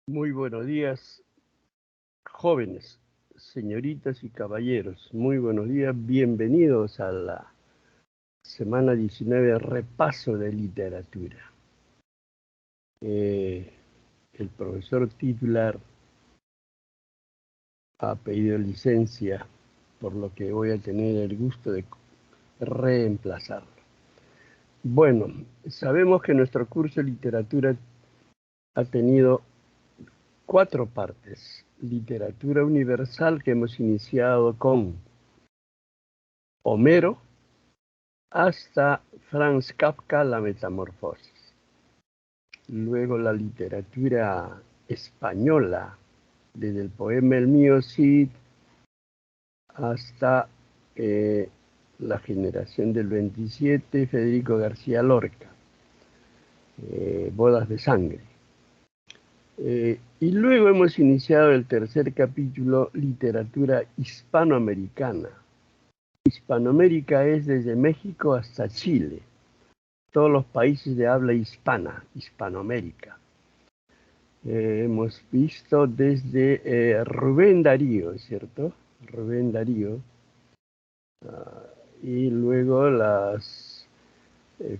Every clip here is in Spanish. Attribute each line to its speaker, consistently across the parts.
Speaker 1: Muy buenos días, jóvenes, señoritas y caballeros. Muy buenos días, bienvenidos a la semana 19 repaso de literatura. El profesor titular ha pedido licencia, por lo que voy a tener el gusto de reemplazarlo. Bueno, sabemos que nuestro curso de literatura ha tenido 4 partes. Literatura universal, que hemos iniciado con Homero hasta Franz Kafka, La Metamorfosis. Luego la literatura española, desde el poema El mío Cid hasta La generación del 27, Federico García Lorca, Bodas de sangre. Y luego hemos iniciado el tercer capítulo, literatura hispanoamericana. Hispanoamérica es desde México hasta Chile, todos los países de habla hispana, Hispanoamérica. Hemos visto desde Rubén Darío, ¿cierto? Rubén Darío. Y luego las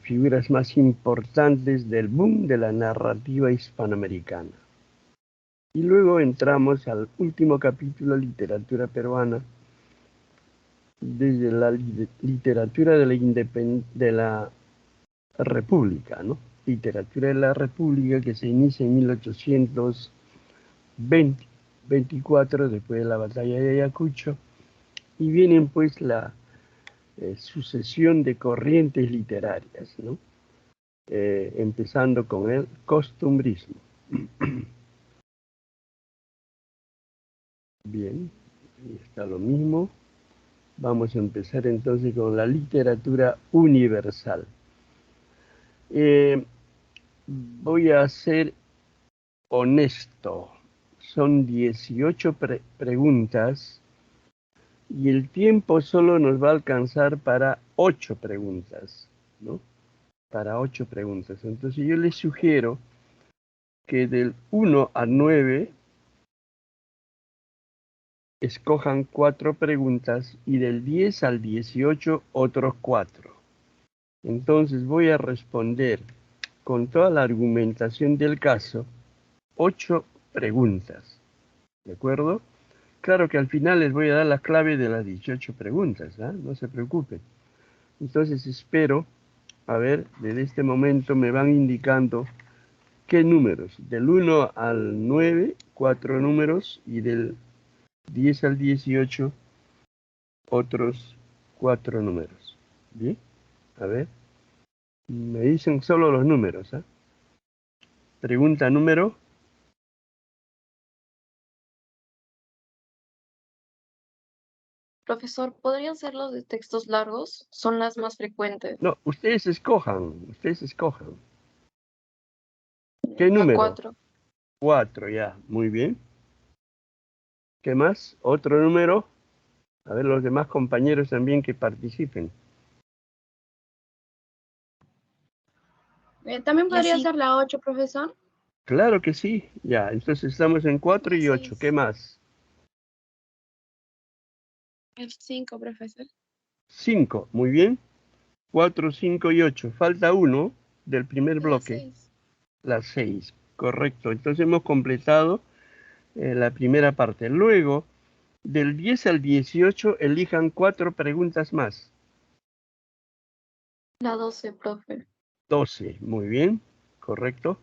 Speaker 1: figuras más importantes del boom de la narrativa hispanoamericana. Y luego entramos al último capítulo, literatura peruana, desde la literatura de la República, ¿no? Literatura de la República, que se inicia en 1824, después de la batalla de Ayacucho, y vienen pues la sucesión de corrientes literarias, ¿no? Empezando con el costumbrismo. Bien, ahí está lo mismo. Vamos a empezar entonces con la literatura universal. Voy a ser honesto. Son 18 preguntas y el tiempo solo nos va a alcanzar para 8 preguntas, ¿no? Para 8 preguntas. Entonces yo les sugiero que del 1 al 9 escojan 4 preguntas y del 10 al 18 otros 4. Entonces voy a responder con toda la argumentación del caso 8 preguntas. ¿De acuerdo? Claro que al final les voy a dar la clave de las 18 preguntas, ¿eh? No se preocupen. Entonces espero, a ver, desde este momento me van indicando qué números. Del 1 al 9, 4 números, y del 10 al 18, otros 4 números. ¿Bien? A ver, me dicen solo los números, ¿eh? Pregunta número.
Speaker 2: Profesor, ¿podrían ser los de textos largos? Son las más frecuentes.
Speaker 1: No, ustedes escojan, ¿Qué
Speaker 2: La
Speaker 1: número?
Speaker 2: 4.
Speaker 1: 4, ya, muy bien. ¿Qué más? Otro número. A ver, los demás compañeros también que participen.
Speaker 3: ¿También
Speaker 2: Y
Speaker 3: podría
Speaker 2: así,
Speaker 3: ser la 8, profesor?
Speaker 1: Claro que sí, ya, entonces estamos en 4
Speaker 3: La
Speaker 1: y 8. ¿Qué
Speaker 3: 6.
Speaker 1: más?
Speaker 3: El 5, profesor.
Speaker 1: 5, muy bien. 4, 5 y 8. Falta uno del primer
Speaker 3: La
Speaker 1: bloque.
Speaker 3: 6.
Speaker 1: La 6, correcto. Entonces hemos completado la primera parte. Luego, del 10 al 18, elijan 4 preguntas más.
Speaker 2: la 12, profe.
Speaker 1: 12, muy bien, correcto.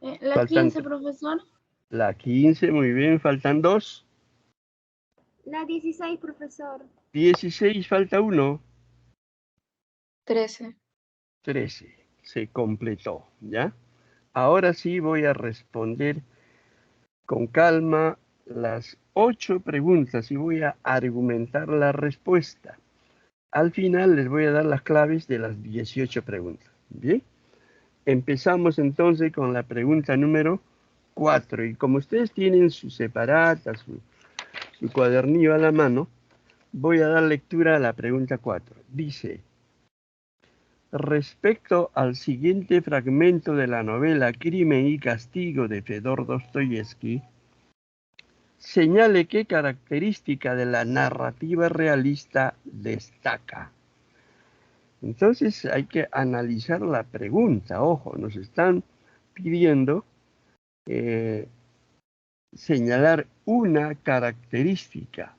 Speaker 3: La
Speaker 1: Faltan
Speaker 3: 15, profesor.
Speaker 1: la 15, muy bien, faltan 2.
Speaker 3: La 16, profesor.
Speaker 1: 16, falta 1.
Speaker 2: 13.
Speaker 1: 13, se completó, ¿ya? Ahora sí voy a responder con calma las 8 preguntas y voy a argumentar la respuesta. Al final les voy a dar las claves de las 18 preguntas. Bien, empezamos entonces con la pregunta número 4. Y como ustedes tienen su separata, su cuadernillo a la mano, voy a dar lectura a la pregunta 4. Dice, respecto al siguiente fragmento de la novela Crimen y Castigo de Fedor Dostoyevsky, señale qué característica de la narrativa realista destaca. Entonces hay que analizar la pregunta. Ojo, nos están pidiendo señalar una característica.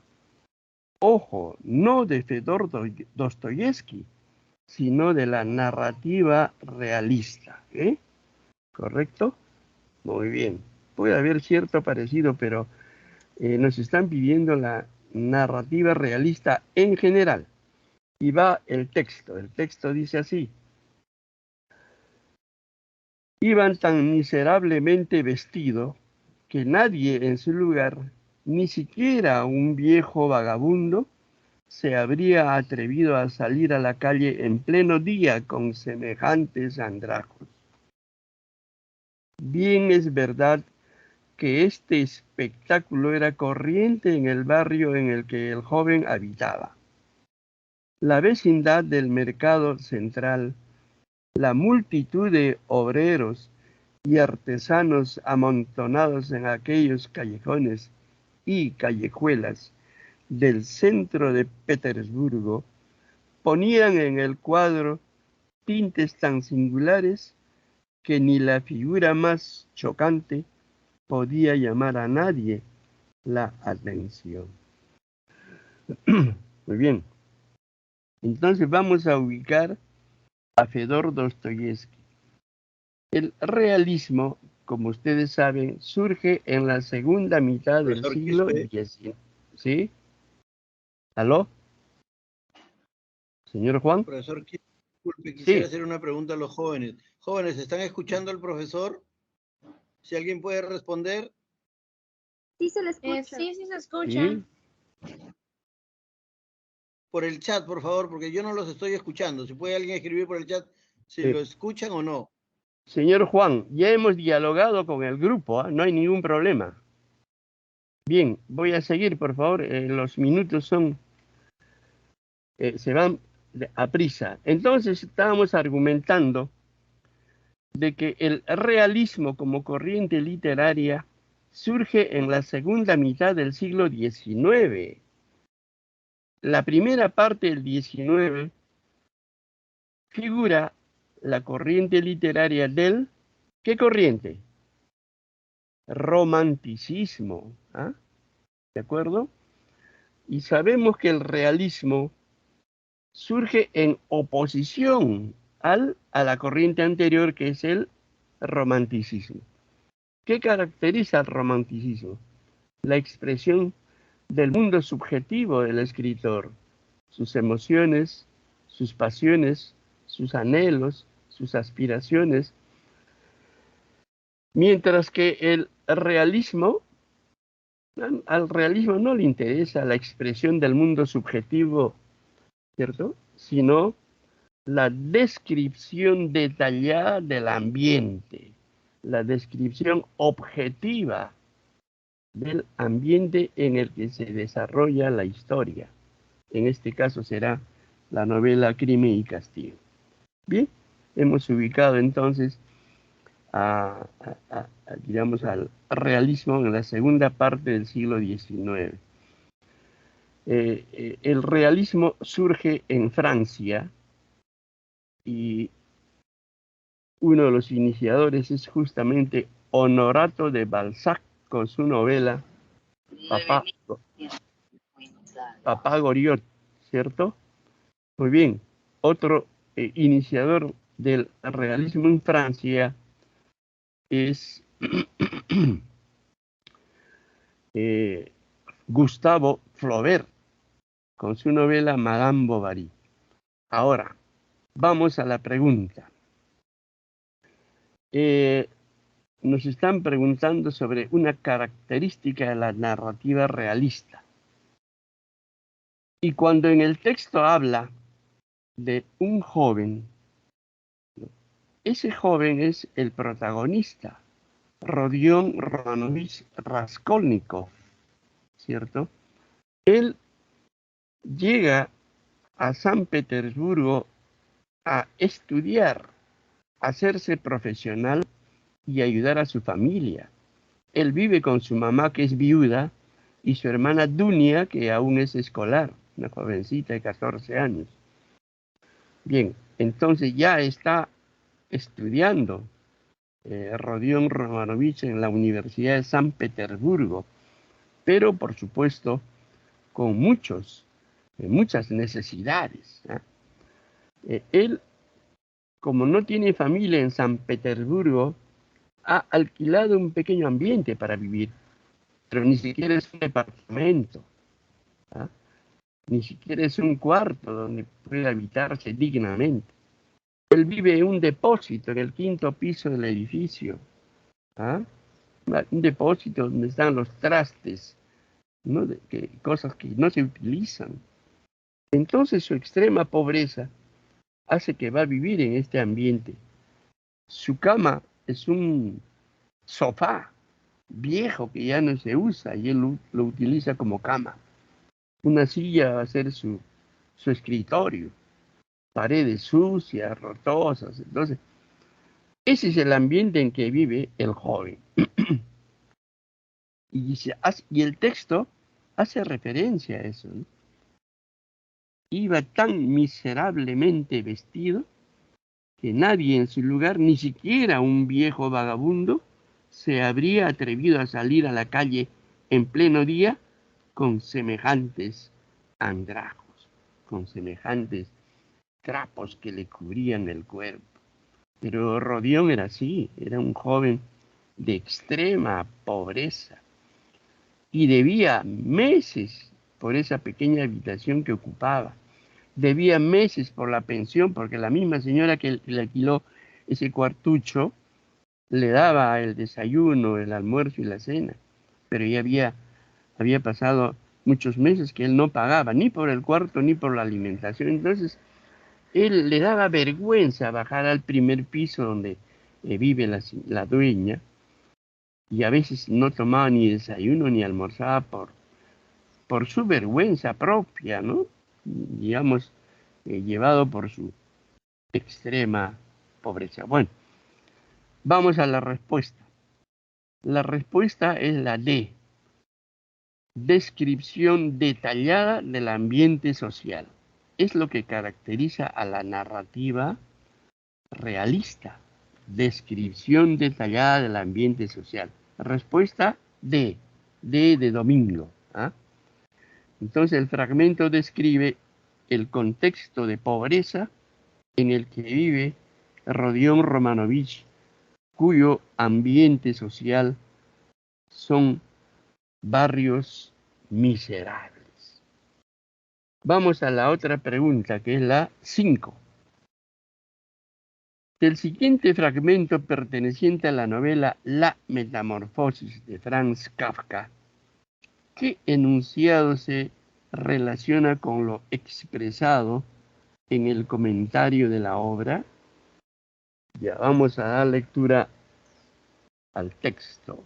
Speaker 1: Ojo, no de Fedor Dostoyevsky, sino de la narrativa realista. ¿Correcto? Muy bien. Puede haber cierto parecido, pero nos están pidiendo la narrativa realista en general. Y va el texto. El texto dice así. Iban tan miserablemente vestido que nadie en su lugar, ni siquiera un viejo vagabundo, se habría atrevido a salir a la calle en pleno día con semejantes andrajos. Bien es verdad que este espectáculo era corriente en el barrio en el que el joven habitaba. La vecindad del mercado central, la multitud de obreros y artesanos amontonados en aquellos callejones y callejuelas del centro de Petersburgo, ponían en el cuadro tintes tan singulares que ni la figura más chocante podía llamar a nadie la atención. Muy bien. Entonces vamos a ubicar a Fedor Dostoyevsky. El realismo, como ustedes saben, surge en la segunda mitad del
Speaker 4: Profesor
Speaker 1: siglo
Speaker 4: Quispe.
Speaker 1: XIX. ¿Sí? ¿Aló? Señor Juan.
Speaker 4: Profesor Quispe, disculpe, quisiera
Speaker 1: Sí.
Speaker 4: hacer una pregunta a los jóvenes. Jóvenes, ¿están escuchando al profesor? Si alguien puede responder.
Speaker 3: Sí se le escucha.
Speaker 2: Sí, sí se escucha.
Speaker 1: Sí.
Speaker 4: Por el chat, por favor, porque yo no los estoy escuchando. Si puede alguien escribir por el chat si lo escuchan o no.
Speaker 1: Señor Juan, ya hemos dialogado con el grupo, no hay ningún problema. Bien, voy a seguir, por favor. Los minutos se van a prisa. Entonces estábamos argumentando de que el realismo como corriente literaria surge en la segunda mitad del siglo XIX. La primera parte del XIX figura la corriente literaria del... ¿Qué corriente? Romanticismo. ¿Ah? ¿De acuerdo? Y sabemos que el realismo surge en oposición a la corriente anterior, que es el romanticismo. ¿Qué caracteriza al romanticismo? La expresión del mundo subjetivo del escritor, sus emociones, sus pasiones, sus anhelos, sus aspiraciones, mientras que el realismo, al realismo no le interesa la expresión del mundo subjetivo, ¿cierto? Sino la descripción detallada del ambiente, la descripción objetiva del ambiente en el que se desarrolla la historia. En este caso será la novela Crimen y Castigo. Bien, hemos ubicado entonces digamos, al realismo en la segunda parte del siglo XIX. El realismo surge en Francia y uno de los iniciadores es justamente Honorato de Balzac con su novela Papá Goriot, ¿cierto? Muy bien. Otro iniciador del realismo en Francia es Gustave Flaubert con su novela Madame Bovary. Ahora, vamos a la pregunta. Nos están preguntando sobre una característica de la narrativa realista. Y cuando en el texto habla de un joven, ese joven es el protagonista, Rodion Romanovich Raskolnikov, ¿cierto? Él llega a San Petersburgo a estudiar, a hacerse profesional y ayudar a su familia. Él vive con su mamá, que es viuda, y su hermana Dunia, que aún es escolar, una jovencita de 14 años. Bien, entonces ya está estudiando Rodion Romanovich en la Universidad de San Petersburgo, pero por supuesto con muchas necesidades. Él, como no tiene familia en San Petersburgo, ha alquilado un pequeño ambiente para vivir, pero ni siquiera es un departamento, ¿ah? Ni siquiera es un cuarto donde pueda habitarse dignamente. Él vive en un depósito en el 5º piso del edificio, ¿ah? Un depósito donde están los trastes, ¿no? Cosas que no se utilizan. Entonces su extrema pobreza hace que va a vivir en este ambiente. Su cama es un sofá viejo que ya no se usa y él lo utiliza como cama. Una silla va a ser su escritorio, paredes sucias, rotosas. Entonces, ese es el ambiente en que vive el joven. Y el texto hace referencia a eso, ¿no? Iba tan miserablemente vestido que nadie en su lugar, ni siquiera un viejo vagabundo, se habría atrevido a salir a la calle en pleno día con semejantes andrajos, con semejantes trapos que le cubrían el cuerpo. Pero Rodión era así, era un joven de extrema pobreza y debía meses por esa pequeña habitación que ocupaba. Debía meses por la pensión porque la misma señora que le alquiló ese cuartucho le daba el desayuno, el almuerzo y la cena. Pero ya había pasado muchos meses que él no pagaba ni por el cuarto ni por la alimentación. Entonces, él le daba vergüenza bajar al primer piso donde vive la dueña y a veces no tomaba ni desayuno ni almorzaba por su vergüenza propia, ¿no? Digamos, llevado por su extrema pobreza. Bueno, vamos a la respuesta. La respuesta es la D. Descripción detallada del ambiente social. Es lo que caracteriza a la narrativa realista. Descripción detallada del ambiente social. Respuesta D. D de domingo. ¿Ah? Entonces el fragmento describe el contexto de pobreza en el que vive Rodion Romanovich, cuyo ambiente social son barrios miserables. Vamos a la otra pregunta, que es la 5. Del siguiente fragmento perteneciente a la novela La Metamorfosis de Franz Kafka, ¿qué enunciado se relaciona con lo expresado en el comentario de la obra? Ya vamos a dar lectura al texto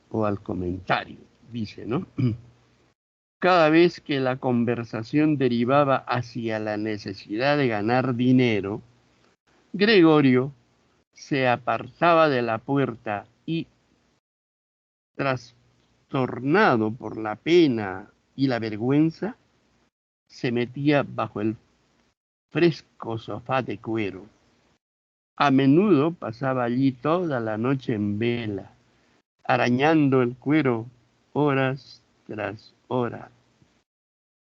Speaker 1: o al comentario. Dice, ¿no? Cada vez que la conversación derivaba hacia la necesidad de ganar dinero, Gregorio se apartaba de la puerta y, trastornado por la pena y la vergüenza, se metía bajo el fresco sofá de cuero. A menudo pasaba allí toda la noche en vela, arañando el cuero horas tras horas.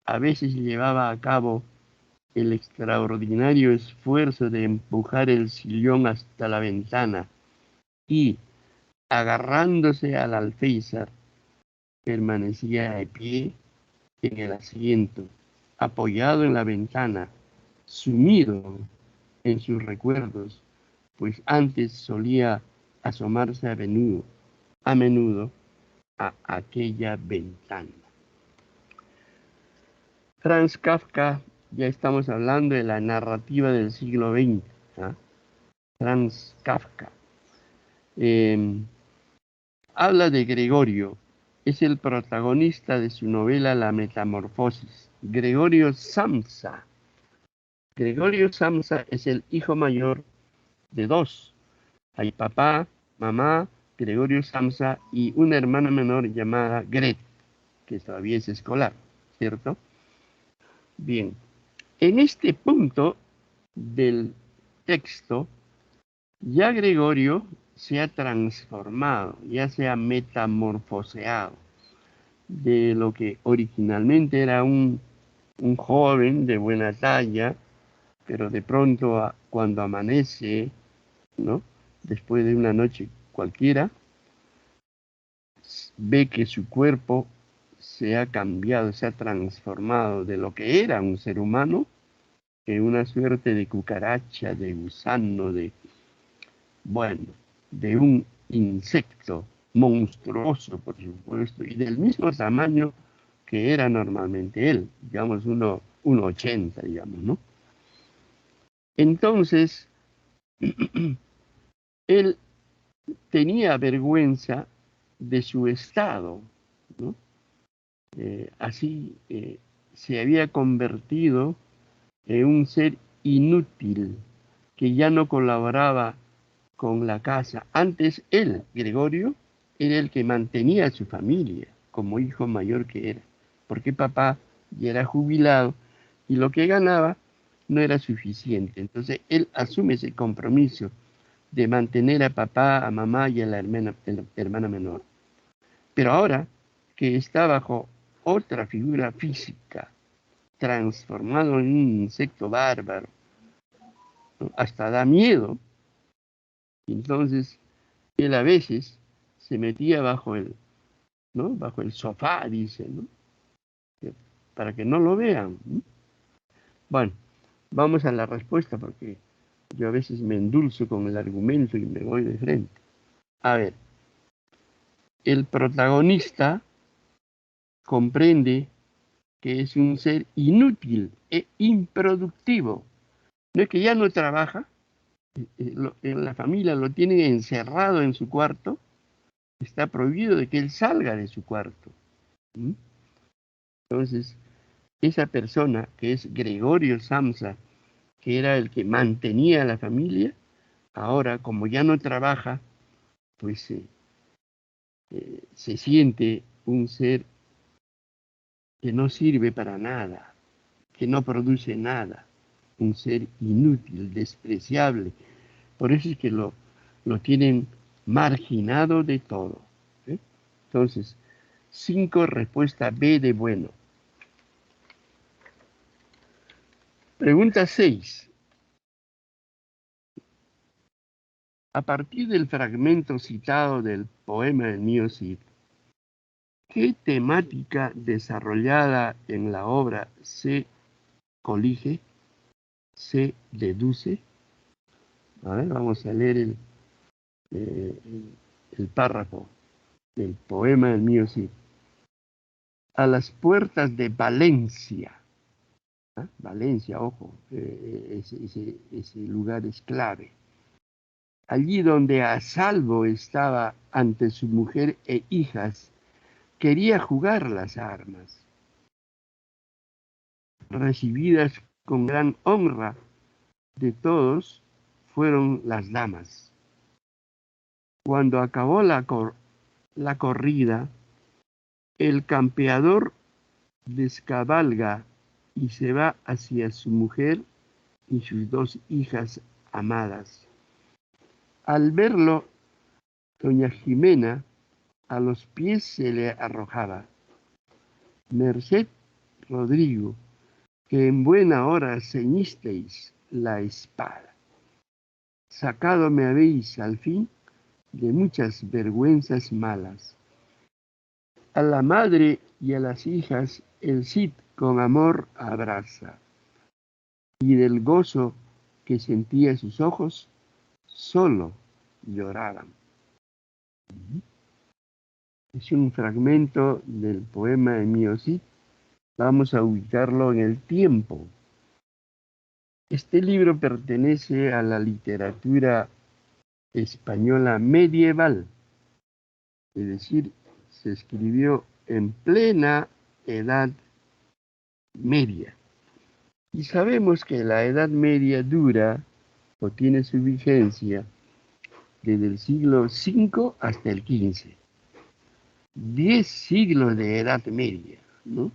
Speaker 1: A veces llevaba a cabo el extraordinario esfuerzo de empujar el sillón hasta la ventana y, agarrándose al alféizar, permanecía de pie en el asiento, apoyado en la ventana, sumido en sus recuerdos, pues antes solía asomarse a menudo a aquella ventana. Franz Kafka, ya estamos hablando de la narrativa del siglo XX. ¿Ah? Franz Kafka. Habla de Gregorio, es el protagonista de su novela La Metamorfosis. Gregorio Samsa Gregorio Samsa es el hijo mayor de dos. Hay papá, mamá, Gregorio Samsa y una hermana menor llamada Gret, que todavía es escolar, ¿cierto? Bien, en este punto del texto, ya Gregorio se ha transformado, ya se ha metamorfoseado de lo que originalmente era un joven de buena talla, pero de pronto cuando amanece, ¿no? Después de una noche cualquiera, ve que su cuerpo se ha cambiado, se ha transformado de lo que era un ser humano, que una suerte de cucaracha, de gusano, bueno, de un insecto monstruoso, por supuesto, y del mismo tamaño que era normalmente él, digamos 1,80, digamos, ¿no? Entonces, él tenía vergüenza de su estado, ¿no? Así se había convertido en un ser inútil que ya no colaboraba con la casa. Antes él, Gregorio, era el que mantenía a su familia como hijo mayor que era, porque papá ya era jubilado y lo que ganaba no era suficiente. Entonces él asume ese compromiso de mantener a papá, a mamá y a la hermana menor. Pero ahora que está bajo otra figura física, transformado en un insecto bárbaro, ¿no? Hasta da miedo. Entonces, él a veces se metía bajo ¿no? Bajo el sofá, dice, ¿no? Para que no lo vean, ¿no? Bueno, vamos a la respuesta porque yo a veces me endulzo con el argumento y me voy de frente. A ver, el protagonista comprende que es un ser inútil e improductivo. No es que ya no trabaja, en la familia lo tienen encerrado en su cuarto, está prohibido de que él salga de su cuarto. ¿Mm? Entonces, esa persona que es Gregorio Samsa, que era el que mantenía a la familia, ahora como ya no trabaja, pues se siente un ser que no sirve para nada, que no produce nada, un ser inútil, despreciable. Por eso es que lo tienen marginado de todo. ¿Eh? Entonces, 5, respuesta B de bueno. Pregunta 6. A partir del fragmento citado del poema del mío Cid, ¿qué temática desarrollada en la obra se colige, se deduce? A ver, vamos a leer eh, el párrafo del poema del mío Cid. A las puertas de Valencia, ¿ah? Valencia, ojo, ese lugar es clave. Allí donde a salvo estaba ante su mujer e hijas, quería jugar las armas, recibidas con gran honra de todos, fueron las damas. Cuando acabó la corrida, el campeador descabalga y se va hacia su mujer y sus 2 hijas amadas. Al verlo, doña Jimena a los pies se le arrojaba. Merced Rodrigo, que en buena hora ceñisteis la espada. Sacado me habéis al fin de muchas vergüenzas malas. A la madre y a las hijas el Cid con amor abraza, y del gozo que sentía sus ojos, solo lloraban. Es un fragmento del poema de Mío Cid. Vamos a ubicarlo en el tiempo. Este libro pertenece a la literatura española medieval, es decir, se escribió en plena Edad Media. Y sabemos que la Edad Media dura o tiene su vigencia desde el siglo V hasta el XV. 10 siglos de Edad Media, ¿no?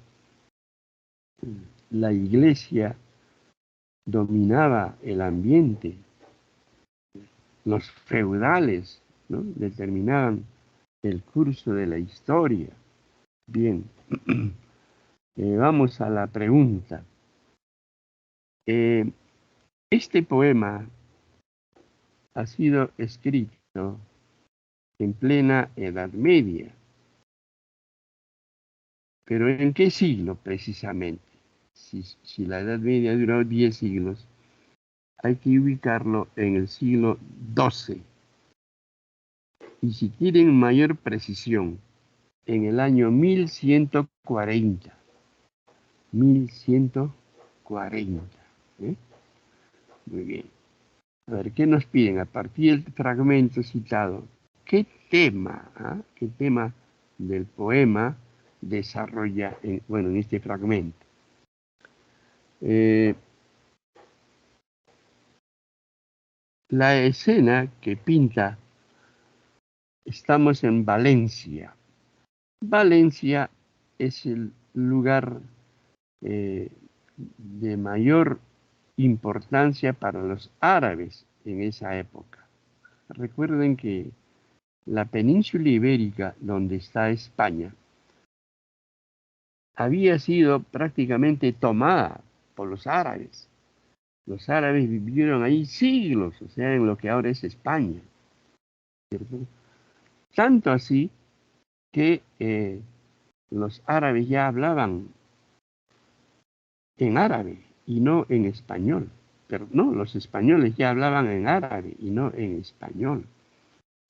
Speaker 1: La Iglesia dominaba el ambiente, los feudales, ¿no?, determinaban el curso de la historia. Bien, vamos a la pregunta. Este poema ha sido escrito en plena Edad Media, pero ¿en qué siglo precisamente? Si la Edad Media duró 10 siglos, hay que ubicarlo en el siglo XII. Y si quieren mayor precisión, en el año 1140. 1140. ¿Eh? Muy bien. A ver, ¿qué nos piden? A partir del fragmento citado, ¿qué tema del poema desarrolla en este fragmento? La escena que pinta, estamos en Valencia. Valencia es el lugar de mayor importancia para los árabes en esa época. Recuerden que la península ibérica, donde está España, había sido prácticamente tomada por los árabes. Los árabes vivieron ahí siglos, o sea, en lo que ahora es España, ¿cierto? Tanto así que los árabes ya hablaban en árabe y no en español. Pero no, los españoles ya hablaban en árabe y no en español.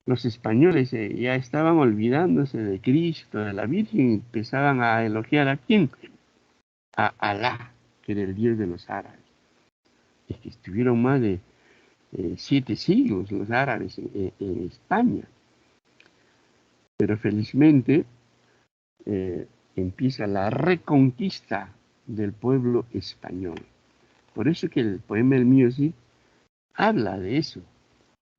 Speaker 1: Los españoles ya estaban olvidándose de Cristo, de la Virgen, y empezaban a elogiar ¿a quién? A Alá, que era el Dios de los árabes. Es que estuvieron más de 7 siglos los árabes en España. Pero felizmente empieza la reconquista del pueblo español. Por eso que el poema El mío sí habla de eso,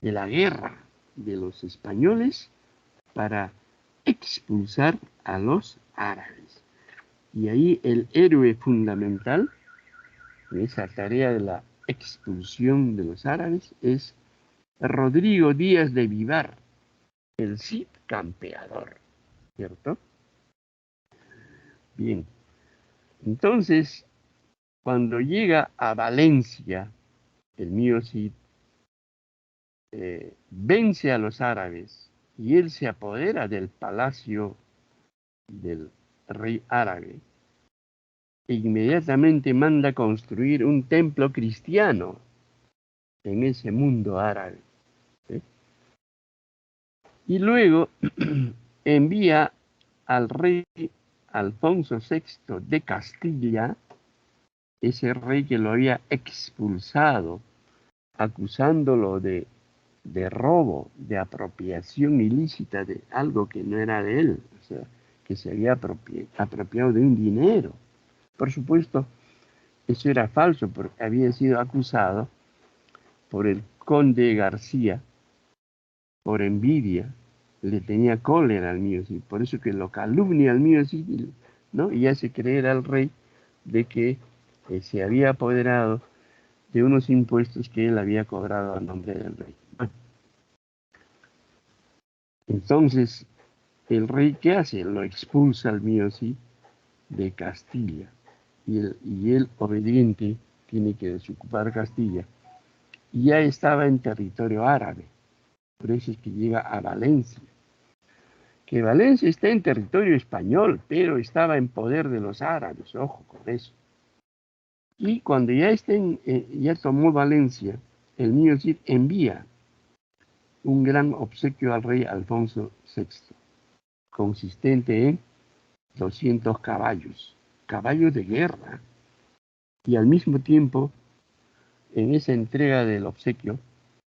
Speaker 1: de la guerra de los españoles para expulsar a los árabes. Y ahí el héroe fundamental en esa tarea de la expulsión de los árabes es Rodrigo Díaz de Vivar, el Cid campeador, ¿cierto? Bien, entonces, cuando llega a Valencia, el mío Cid vence a los árabes y él se apodera del palacio del rey árabe e inmediatamente manda construir un templo cristiano en ese mundo árabe. ¿Sí? Y luego envía al rey Alfonso VI de Castilla, ese rey que lo había expulsado, acusándolo de robo, de apropiación ilícita de algo que no era de él, o sea, que se había apropiado de un dinero. Por supuesto, eso era falso, porque había sido acusado por el conde García, por envidia, le tenía cólera al mío Cid, por eso que lo calumnia al mío Cid, ¿no? Y hace creer al rey de que se había apoderado de unos impuestos que él había cobrado a nombre del rey. Bueno, entonces, el rey, ¿qué hace? Lo expulsa al mío Cid de Castilla, y él obediente tiene que desocupar Castilla. Y ya estaba en territorio árabe, por eso es que llega a Valencia. Que Valencia está en territorio español, pero estaba en poder de los árabes, ojo con eso. Y cuando ya ya tomó Valencia, el mío Cid envía un gran obsequio al rey Alfonso VI, consistente en 200 caballos de guerra, y al mismo tiempo, en esa entrega del obsequio,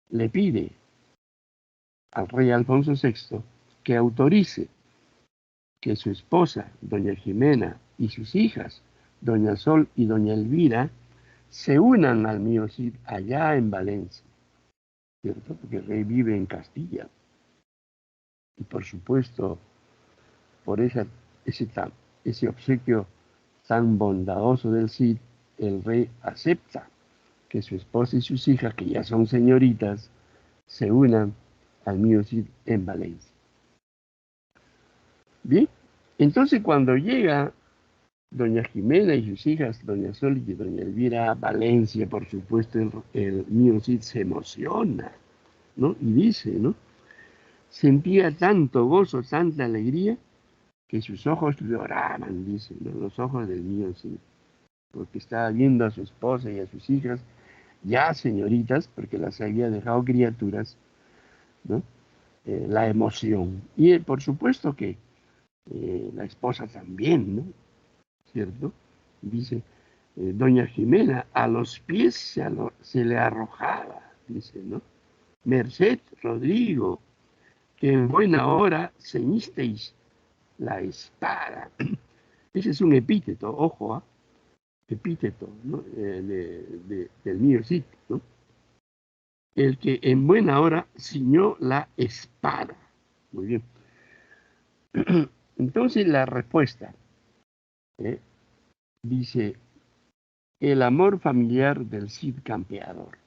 Speaker 1: le pide al rey Alfonso VI que autorice que su esposa, doña Jimena, y sus hijas, doña Sol y doña Elvira, se unan al mío Cid allá en Valencia, ¿cierto? Porque el rey vive en Castilla. Y por supuesto, por ese obsequio tan bondadoso del Cid, el rey acepta que su esposa y sus hijas, que ya son señoritas, se unan al mío Cid en Valencia. Bien, entonces cuando llega doña Jimena y sus hijas, doña Sol y doña Elvira a Valencia, por supuesto, el mío Cid se emociona, ¿no? Y dice, ¿no? Sentía tanto gozo, tanta alegría, que sus ojos lloraban, dice, ¿no? Los ojos del mío Cid, porque estaba viendo a su esposa y a sus hijas, ya señoritas, porque las había dejado criaturas, ¿no? La emoción. Y por supuesto que la esposa también, ¿no? ¿Cierto? Dice, doña Jimena, a los pies se le arrojaba, dice, ¿no? Merced, Rodrigo, que en buena hora ceñisteis la espada. Ese es un epíteto, ojo, ¿ah? Epíteto, ¿no? Del mío Cid, ¿no? El que en buena hora ciñó la espada. Muy bien. Entonces la respuesta dice, el amor familiar del Cid campeador,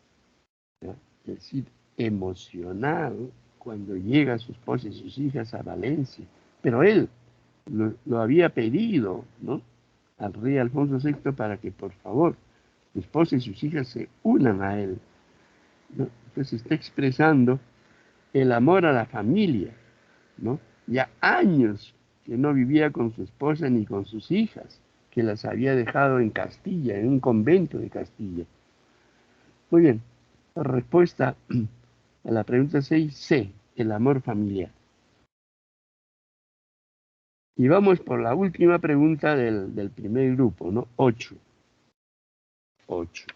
Speaker 1: ¿no? El Cid emocional cuando llega a su esposa y sus hijas a Valencia, pero él lo había pedido, ¿no? Al rey Alfonso VI para que por favor su esposa y sus hijas se unan a él, ¿no? Entonces está expresando el amor a la familia, ¿no? Ya años que no vivía con su esposa ni con sus hijas, que las había dejado en Castilla, en un convento de Castilla. Muy bien, la respuesta a la pregunta 6, C, el amor familiar. Y vamos por la última pregunta del primer grupo, ¿no? 8. 8.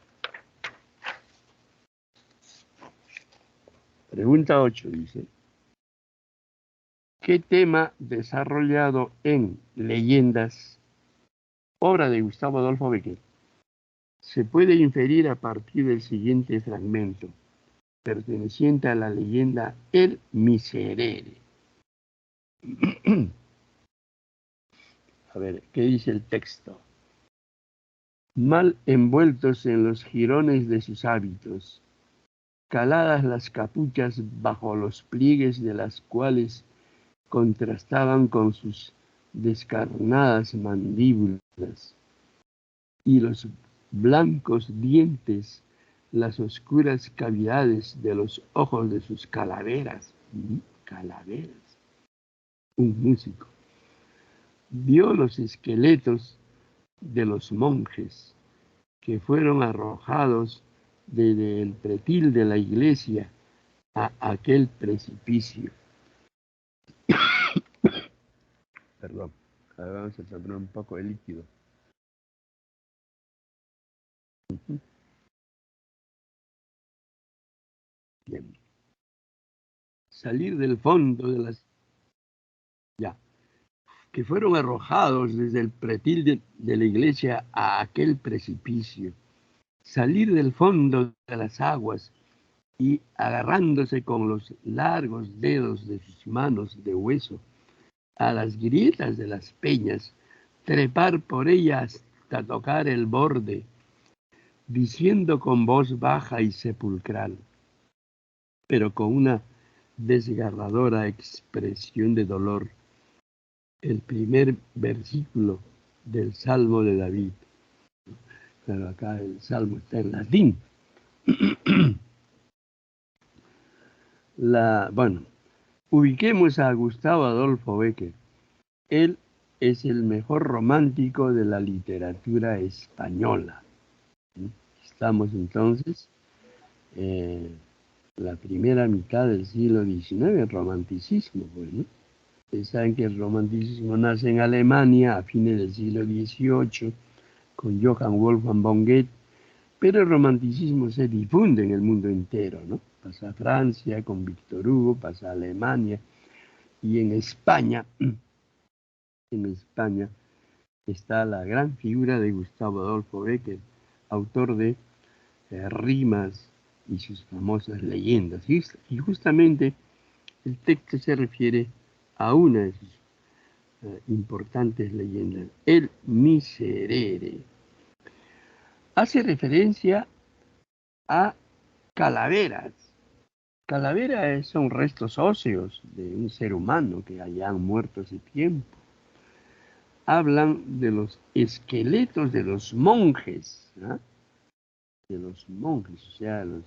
Speaker 1: Pregunta 8 dice, ¿qué tema desarrollado en Leyendas, obra de Gustavo Adolfo Bécquer, se puede inferir a partir del siguiente fragmento, perteneciente a la leyenda El Miserere? A ver, ¿qué dice el texto? Mal envueltos en los jirones de sus hábitos, caladas las capuchas bajo los pliegues de las cuales contrastaban con sus descarnadas mandíbulas, y los blancos dientes, las oscuras cavidades de los ojos de sus calaveras. Calaveras. Un músico vio los esqueletos de los monjes que fueron arrojados desde el pretil de la iglesia a aquel precipicio. Perdón, ahora vamos a tomar un poco de líquido. Bien. Salir del fondo de las... Ya. Que fueron arrojados desde el pretil de la iglesia a aquel precipicio. Salir del fondo de las aguas y agarrándose con los largos dedos de sus manos de hueso a las grietas de las peñas, trepar por ellas hasta tocar el borde, diciendo con voz baja y sepulcral, pero con una desgarradora expresión de dolor, el primer versículo del Salmo de David. Claro, acá el Salmo está en latín. Bueno, ubiquemos a Gustavo Adolfo Bécquer. Él es el mejor romántico de la literatura española. Estamos entonces la primera mitad del siglo XIX, el romanticismo, pues, ¿no? Ustedes saben que el romanticismo nace en Alemania a fines del siglo XVIII con Johann Wolfgang von Goethe, pero el romanticismo se difunde en el mundo entero, ¿no? Pasa a Francia con Víctor Hugo, pasa a Alemania, y en España está la gran figura de Gustavo Adolfo Bécquer, autor de rimas y sus famosas leyendas. Y justamente el texto se refiere a una de sus importantes leyendas, el Miserere. Hace referencia a calaveras. Calaveras son restos óseos de un ser humano que hayan muerto hace tiempo. Hablan de los esqueletos de los monjes, ¿no? De los monjes, o sea, los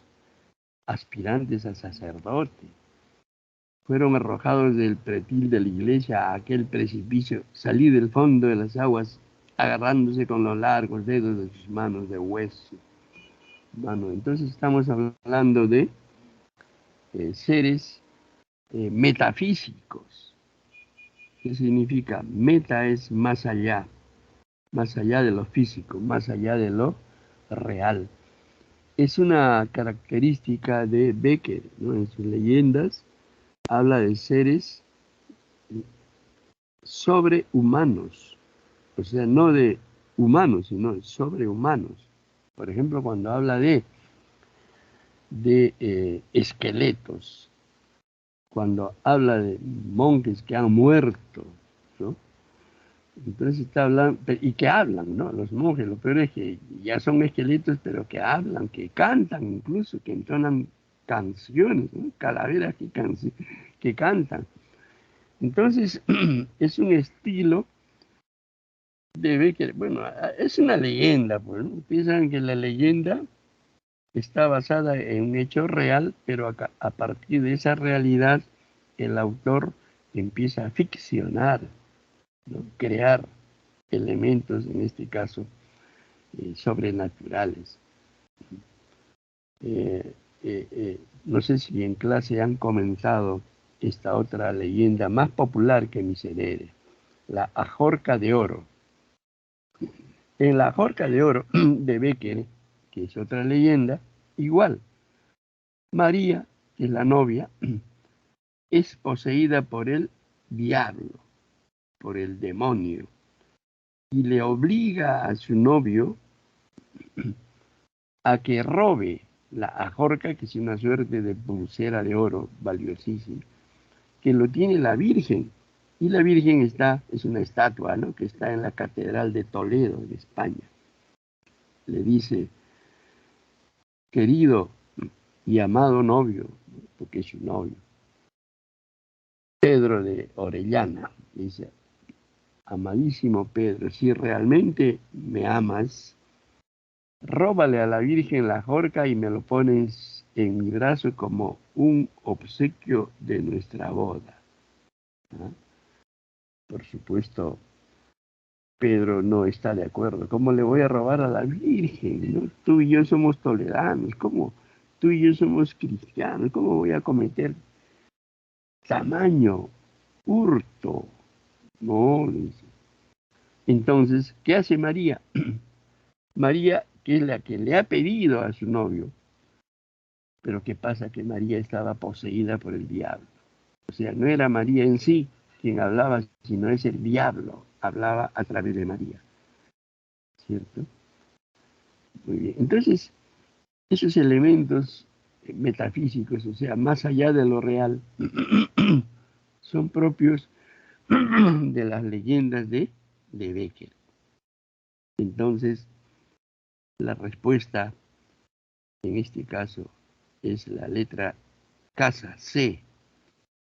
Speaker 1: aspirantes a sacerdote. Fueron arrojados del pretil de la iglesia a aquel precipicio, salí del fondo de las aguas, agarrándose con los largos dedos de sus manos de hueso. Entonces estamos hablando de seres metafísicos. ¿Qué significa? Meta es más allá de lo físico, más allá de lo real. Es una característica de Becker, ¿no? En sus leyendas habla de seres sobrehumanos, o sea, no de humanos, sino de sobrehumanos. Por ejemplo, cuando habla de esqueletos, cuando habla de monjes que han muerto, ¿no? Entonces está hablando, y que hablan, ¿no? Los monjes, lo peor es que ya son esqueletos, pero que hablan, que cantan incluso, que entonan canciones, ¿no? Calaveras que cantan. Entonces, es un estilo de Becker, bueno, es una leyenda, pues, ¿no? Piensan que la leyenda está basada en un hecho real, pero a partir de esa realidad, el autor empieza a ficcionar, ¿no? Crear elementos, en este caso, sobrenaturales. No sé si en clase han comentado esta otra leyenda más popular que Miserere, la Ajorca de Oro. En la Ajorca de Oro de Becker, que es otra leyenda, igual, María, que es la novia, es poseída por el diablo, por el demonio, y le obliga a su novio a que robe la ajorca, que es una suerte de pulsera de oro valiosísima, que lo tiene la Virgen. Y la Virgen es una estatua, ¿no? Que está en la Catedral de Toledo, en España. Le dice, querido y amado novio, porque es su novio, Pedro de Orellana, dice, amadísimo Pedro, si realmente me amas, róbale a la Virgen la ajorca y me lo pones en mi brazo como un obsequio de nuestra boda. ¿Ah? Por supuesto, Pedro no está de acuerdo. ¿Cómo le voy a robar a la Virgen? ¿No? Tú y yo somos toleranos. ¿Cómo? Tú y yo somos cristianos. ¿Cómo voy a cometer tamaño hurto? No, dice. Entonces, ¿qué hace María? María, que es la que le ha pedido a su novio. Pero ¿qué pasa? Que María estaba poseída por el diablo. O sea, no era María en sí quien hablaba, sino es el diablo. Hablaba a través de María. ¿Cierto? Muy bien. Entonces, esos elementos metafísicos, o sea, más allá de lo real, son propios de las leyendas de Becker. Entonces, la respuesta en este caso es la letra casa C,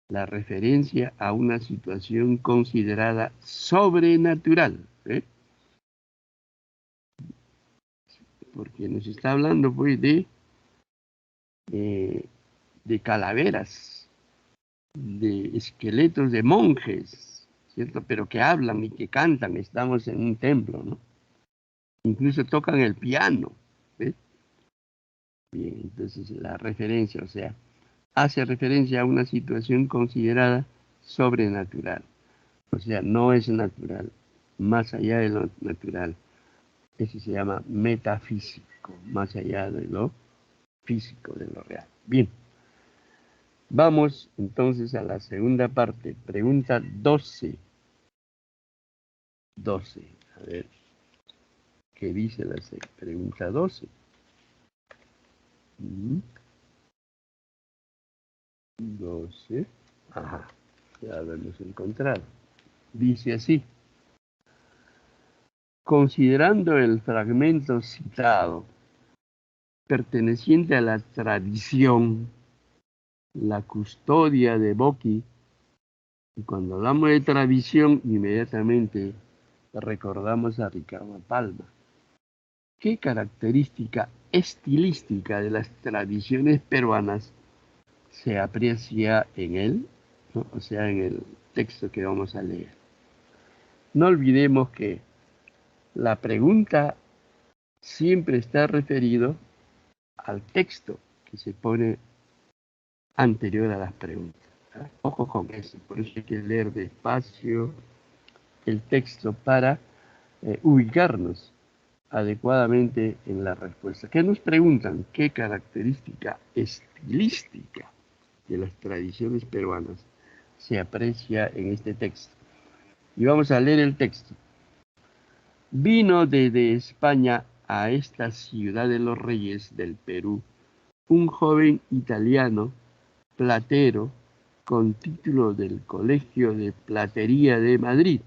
Speaker 1: la referencia a una situación considerada sobrenatural, ¿eh? Porque nos está hablando pues de calaveras, de esqueletos de monjes, ¿cierto? Pero que hablan y que cantan, estamos en un templo, ¿no? Incluso tocan el piano, ¿ves? Bien, entonces la referencia, o sea, hace referencia a una situación considerada sobrenatural. O sea, no es natural, más allá de lo natural. Eso se llama metafísico, más allá de lo físico, de lo real. Bien, vamos entonces a la segunda parte. Pregunta 12. 12, a ver, ¿Qué dice la pregunta 12? 12. Ajá, ya lo hemos encontrado. Dice así. Considerando el fragmento citado, perteneciente a la tradición, la custodia de Boqui, y cuando hablamos de tradición, inmediatamente recordamos a Ricardo Palma. ¿Qué característica estilística de las tradiciones peruanas se aprecia en él? ¿No? O sea, en el texto que vamos a leer. No olvidemos que la pregunta siempre está referido al texto que se pone anterior a las preguntas. Ojo con eso, por eso hay que leer despacio el texto para ubicarnos adecuadamente en la respuesta. ¿Qué nos preguntan? ¿Qué característica estilística de las tradiciones peruanas se aprecia en este texto? Y vamos a leer el texto. Vino desde España a esta ciudad de los reyes del Perú un joven italiano, platero, con título del Colegio de Platería de Madrid.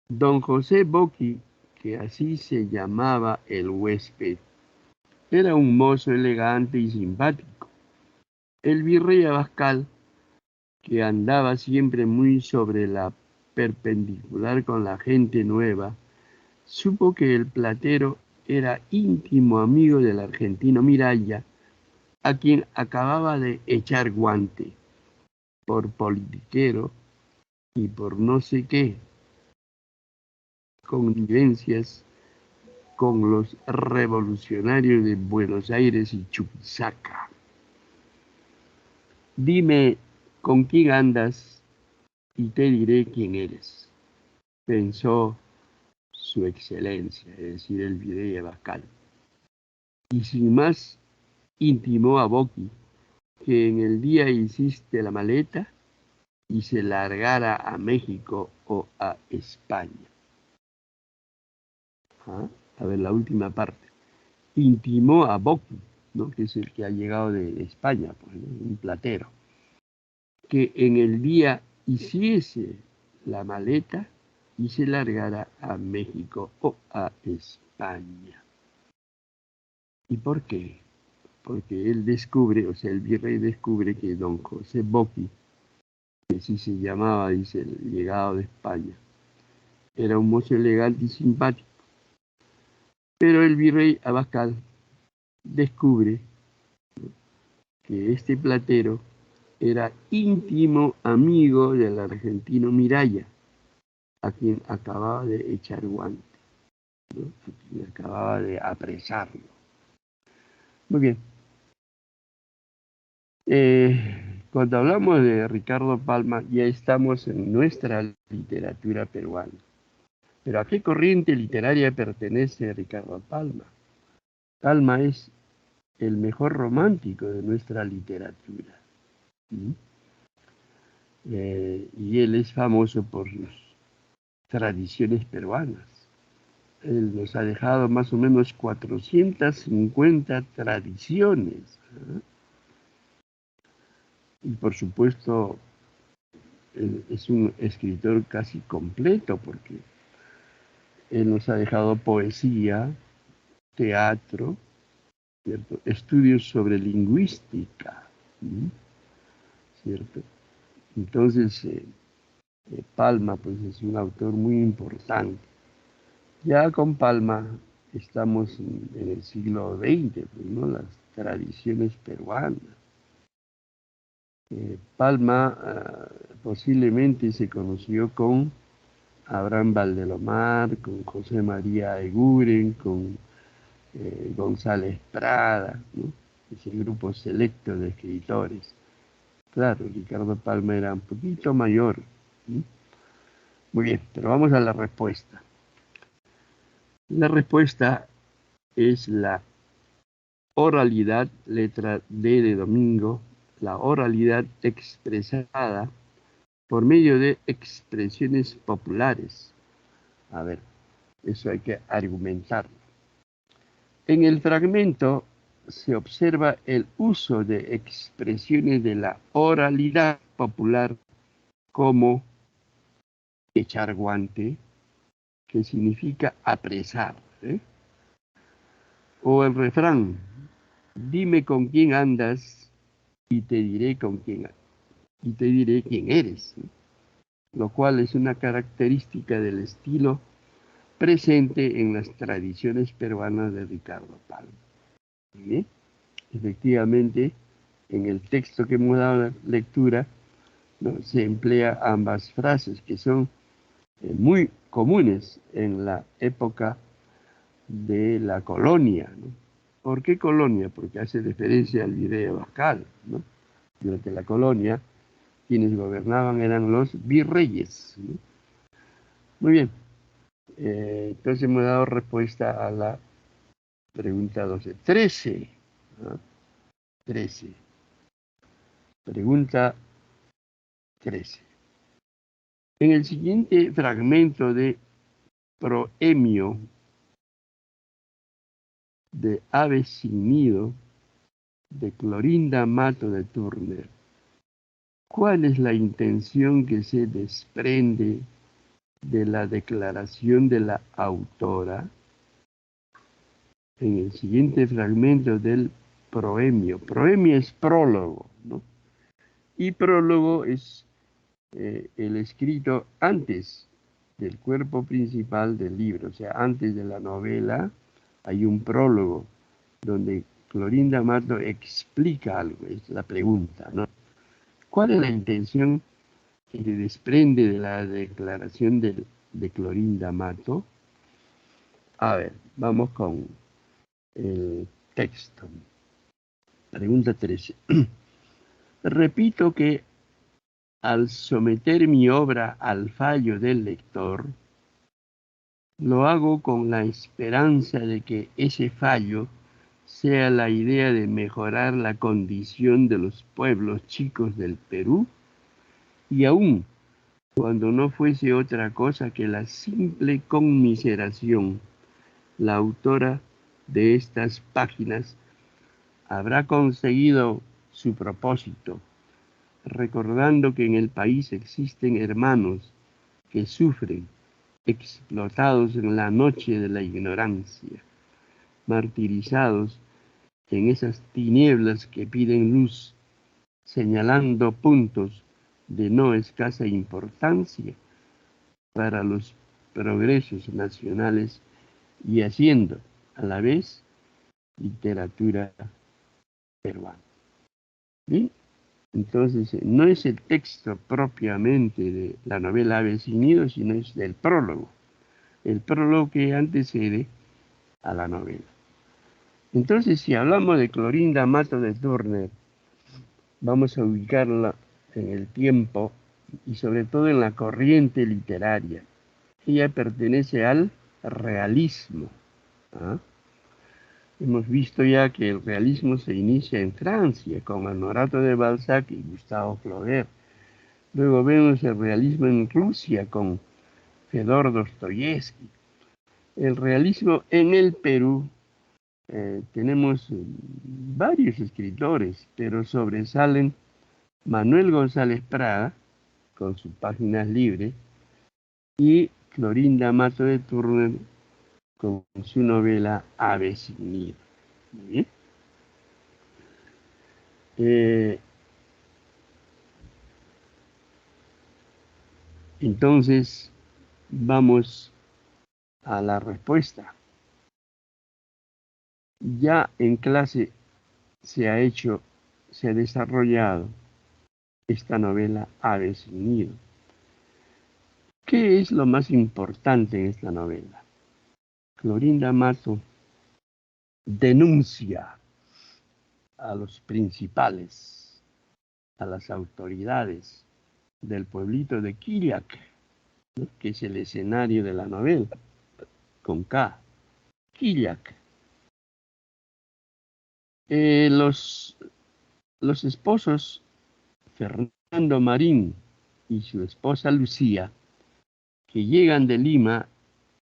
Speaker 1: Don José Boqui, que así se llamaba el huésped, era un mozo elegante y simpático. El virrey Abascal, que andaba siempre muy sobre la perpendicular con la gente nueva, supo que el platero era íntimo amigo del argentino Miralla, a quien acababa de echar guante por politiquero y por no sé qué connivencias con los revolucionarios de Buenos Aires y Chuquisaca. Dime con quién andas y te diré quién eres, pensó su excelencia, es decir, el virrey Abascal. Y sin más intimó a Boqui que en el día hiciste la maleta y se largara a México o a España. ¿Ah? A ver, la última parte. Intimó a Boqui, ¿no? Que es el que ha llegado de España, pues, ¿no? Un platero, que en el día hiciese la maleta y se largara a México o a España. ¿Y por qué? Porque él descubre, o sea, el virrey descubre que don José Boqui, que así se llamaba, dice, el llegado de España, era un mozo elegante y simpático. Pero el virrey Abascal descubre que este platero era íntimo amigo del argentino Miralla, a quien acababa de echar guante, ¿no? A quien acababa de apresarlo. Muy bien. Cuando hablamos de Ricardo Palma, ya estamos en nuestra literatura peruana. Pero ¿a qué corriente literaria pertenece Ricardo Palma? Palma es el mejor romántico de nuestra literatura. Y él es famoso por sus tradiciones peruanas. Él nos ha dejado más o menos 450 tradiciones. Y por supuesto, es un escritor casi completo porque él nos ha dejado poesía, teatro, ¿cierto? Estudios sobre lingüística, ¿cierto? Entonces, Palma pues, es un autor muy importante. Ya con Palma estamos en el siglo XX, pues, ¿no? Las tradiciones peruanas. Palma posiblemente se conoció con Abraham Valdelomar, con José María Eguren, con González Prada, ¿no? Ese grupo selecto de escritores. Claro, Ricardo Palma era un poquito mayor. Muy bien, pero vamos a la respuesta. La respuesta es la oralidad, letra D de domingo, la oralidad expresada por medio de expresiones populares. A ver, Eso hay que argumentarlo. En el fragmento se observa el uso de expresiones de la oralidad popular como echar guante, que significa apresar, ¿eh? O el refrán, dime con quién andas y te diré quién eres, ¿no? Lo cual es una característica del estilo presente en las tradiciones peruanas de Ricardo Palma. ¿Sí? Efectivamente, en el texto que hemos dado lectura, ¿no?, se emplea ambas frases que son muy comunes en la época de la colonia, ¿no? ¿Por qué colonia? Porque hace referencia al video Bascal, ¿no? Durante la colonia, quienes gobernaban eran los virreyes, ¿no? Muy bien. Entonces hemos dado respuesta a la pregunta 12. 13. ¿No? 13. Pregunta 13. En el siguiente fragmento de Proemio de Aves sin nido, de Clorinda Mato de Turner, ¿cuál es la intención que se desprende de la declaración de la autora en el siguiente fragmento del proemio? Proemio es prólogo, ¿no? Y prólogo es el escrito antes del cuerpo principal del libro, o sea, antes de la novela hay un prólogo donde Clorinda Mato explica algo, es la pregunta, ¿no? ¿Cuál es la intención que se desprende de la declaración de Clorinda Mato? A ver, vamos con el texto. Pregunta 13. Repito que al someter mi obra al fallo del lector, lo hago con la esperanza de que ese fallo sea la idea de mejorar la condición de los pueblos chicos del Perú, y aún cuando no fuese otra cosa que la simple conmiseración, la autora de estas páginas habrá conseguido su propósito, recordando que en el país existen hermanos que sufren, explotados en la noche de la ignorancia, martirizados en esas tinieblas que piden luz, señalando puntos de no escasa importancia para los progresos nacionales y haciendo a la vez literatura peruana. ¿Bien? Entonces, no es el texto propiamente de la novela Aves sin nido, sino es del prólogo, el prólogo que antecede a la novela. Entonces, si hablamos de Clorinda Mato de Turner, vamos a ubicarla en el tiempo y sobre todo en la corriente literaria. Ella pertenece al realismo, ¿ah? Hemos visto ya que el realismo se inicia en Francia con Honorato de Balzac y Gustave Flaubert. Luego vemos el realismo en Rusia con Fedor Dostoyevsky. El realismo en el Perú, tenemos varios escritores, pero sobresalen Manuel González Prada, con sus páginas libres, y Clorinda Mato de Turner, con su novela Aves sin nido. Muy bien. Entonces, vamos a la respuesta. Ya en clase se ha desarrollado esta novela Aves sin nido. ¿Qué es lo más importante en esta novela? Clorinda Mato denuncia a los principales, a las autoridades del pueblito de Quillac, ¿no?, que es el escenario de la novela, con K, Quillac. Los esposos Fernando Marín y su esposa Lucía, que llegan de Lima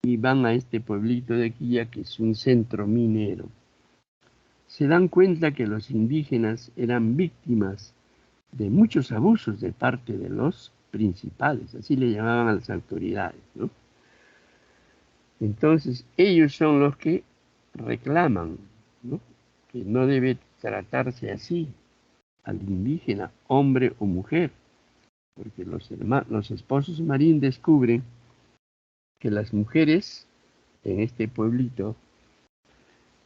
Speaker 1: y van a este pueblito de Quilla, que es un centro minero. Se dan cuenta que los indígenas eran víctimas de muchos abusos de parte de los principales, así le llamaban a las autoridades, ¿no? Entonces, ellos son los que reclaman, ¿no?, que no debe tratarse así al indígena, hombre o mujer, porque los esposos Marín descubren que las mujeres en este pueblito,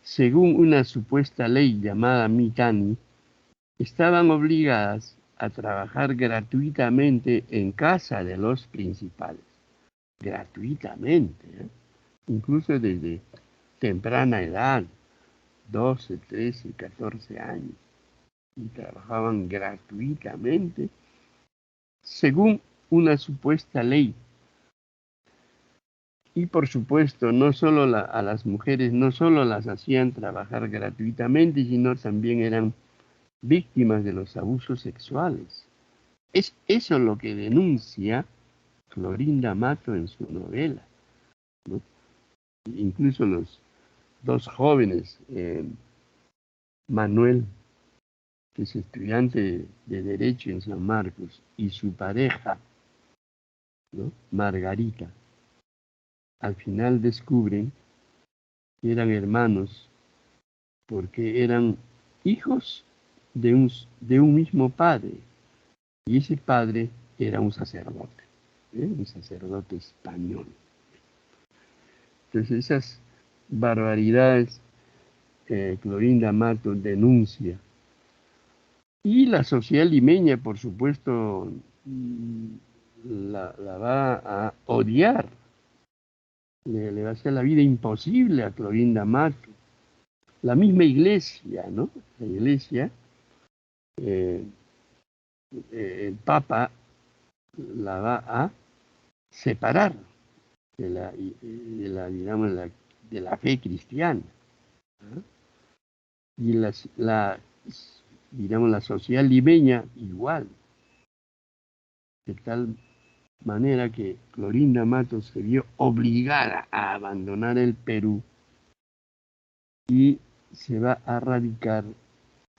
Speaker 1: según una supuesta ley llamada Mitani, estaban obligadas a trabajar gratuitamente en casa de los principales. Gratuitamente, ¿eh? Incluso desde temprana edad, 12, 13, 14 años, y trabajaban gratuitamente según una supuesta ley. Y por supuesto, no solo a las mujeres, no solo las hacían trabajar gratuitamente, sino también eran víctimas de los abusos sexuales. Es eso lo que denuncia Clorinda Mato en su novela, ¿no? Incluso los dos jóvenes, Manuel, que es estudiante de Derecho en San Marcos, y su pareja, ¿no?, Margarita, al final descubren que eran hermanos porque eran hijos de un mismo padre, y ese padre era un sacerdote, un sacerdote español. Entonces esas barbaridades Clorinda Mato denuncia. Y la sociedad limeña, por supuesto, la va a odiar. Le va a hacer la vida imposible a Clorinda Mato. La misma iglesia, ¿no? La iglesia, el Papa la va a separar digamos, de la fe cristiana, ¿no? Y digamos, la sociedad limeña igual, de tal manera que Clorinda Matos se vio obligada a abandonar el Perú y se va a radicar